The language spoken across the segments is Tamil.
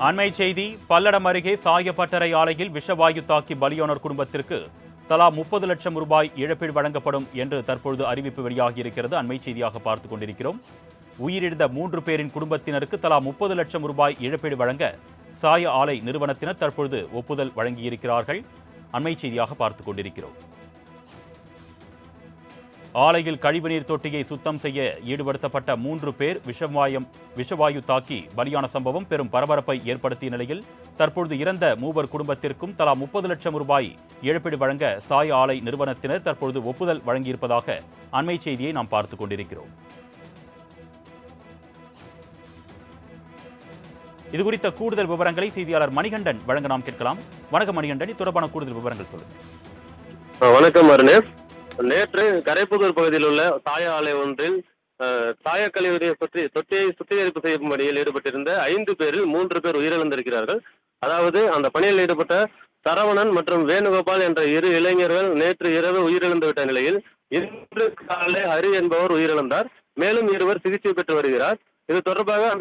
அண்மை செய்தி பல்லடம் அருகே சாயப்பட்டறை ஆலையில் விஷவாயு தாக்கி பலியானோர் குடும்பத்திற்கு தலா 30 லட்சம் ரூபாய் இழப்பீடு வழங்கப்படும் என்று தற்பொழுது அறிவிப்பு வெளியாகியிருக்கிறது. அண்மை செய்தியாக பார்த்துக் கொண்டிருக்கிறோம். உயிரிழந்த 3 பேரின் குடும்பத்தினருக்கு தலா 30 லட்சம் ரூபாய் இழப்பீடு வழங்க சாய ஆலை நிறுவனத்தினர் தற்பொழுது ஒப்புதல் வழங்கியிருக்கிறார்கள். அண்மை செய்தியாக பார்த்துக் கொண்டிருக்கிறோம். ஆலையில் கழிவுநீர் தொட்டியை சுத்தம் செய்ய ஈடுபடுத்தப்பட்ட 3 பேர் விஷவாயு தாக்கி பலியான சம்பவம் பெரும் பரபரப்பை ஏற்படுத்திய நிலையில் தற்பொழுது இறந்த 3 குடும்பத்திற்கும் தலா 30 லட்சம் ரூபாய் இழப்பீடு வழங்க சாய ஆலை நிறுவனத்தினர் தற்பொழுது ஒப்புதல் வழங்கியிருப்பதாக அண்மை செய்தியை நாம் பார்த்துக் கொண்டிருக்கிறோம். இதுகுறித்த கூடுதல் விவரங்களை செய்தியாளர் மணிகண்டன் வழங்க நாம் கேட்கலாம். வணக்கம் மணிகண்டன், தொடர்பான கூடுதல் விவரங்கள் சொல்லுங்கள். வணக்கம் அருணேஷ். நேற்று கரைப்புதூர் பகுதியில் உள்ள சாய ஆலை ஒன்றில் சாய கழிவுநீர் தொட்டியை சுத்திகரிப்பு செய்யும் பணியில் ஈடுபட்டிருந்த 5 பேரில் 3 பேர் உயிரிழந்திருக்கிறார்கள். அதாவது அந்த பணியில் ஈடுபட்ட சரவணன் மற்றும் வேணுகோபால் என்ற 2 இளைஞர்கள் நேற்று இரவு உயிரிழந்துவிட்ட நிலையில் இன்று காலை ஹரி என்பவர் உயிரிழந்தார். மேலும் 2 சிகிச்சை பெற்று வருகிறார். இது தொடர்பாக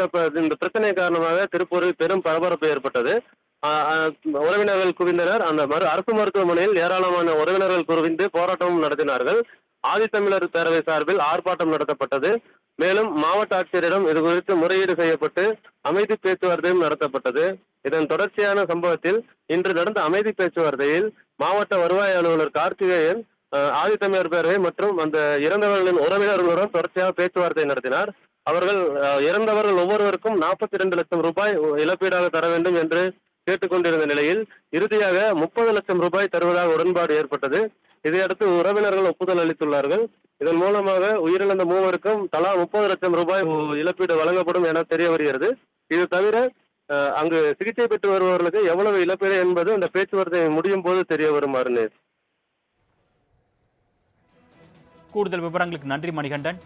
இந்த பிரச்சனை காரணமாக திருப்பூரில் பெரும் பரபரப்பு ஏற்பட்டது. உறவினர்கள் குவிந்தனர். அந்த அரசு மருத்துவமனையில் ஏராளமான உறவினர்கள் குவிந்து போராட்டமும் நடத்தினார்கள். ஆதித்தமிழர் பேரவை சார்பில் ஆர்ப்பாட்டம் நடத்தப்பட்டது. மேலும் மாவட்ட ஆட்சியரிடம் இது குறித்து முறையீடு செய்யப்பட்டு அமைதி பேச்சுவார்த்தையும் நடத்தப்பட்டது. இதன் தொடர்ச்சியான சம்பவத்தில் இன்று நடந்த அமைதி பேச்சுவார்த்தையில் மாவட்ட வருவாய் அலுவலர் கார்த்திகேயன் ஆதித்தமிழர் பேரவை மற்றும் அந்த இறந்தவர்களின் உறவினர்களுடன் தொடர்ச்சியாக பேச்சுவார்த்தை நடத்தினார். அவர்கள் இறந்தவர்கள் ஒவ்வொருவருக்கும் 42 லட்சம் ரூபாய் இழப்பீடாக தர வேண்டும் என்று கேட்டுக்கொண்டிருந்த நிலையில் இறுதியாக 30 லட்சம் ரூபாய் தருவதாக உடன்பாடு ஏற்பட்டது. இதையடுத்து உறவினர்கள் ஒப்புதல் அளித்துள்ளார்கள். இதன் மூலமாக உயிரிழந்த 3 தலா 30 லட்சம் ரூபாய் இழப்பீடு வழங்கப்படும் என தெரிய வருகிறது. இது தவிர அங்கு சிகிச்சை பெற்று வருபவர்களுக்கு எவ்வளவு இழப்பீடு என்பது அந்த பேச்சுவார்த்தை முடியும் போது தெரிய வருமாறு. கூடுதல் விவரங்களுக்கு நன்றி மணிகண்டன்.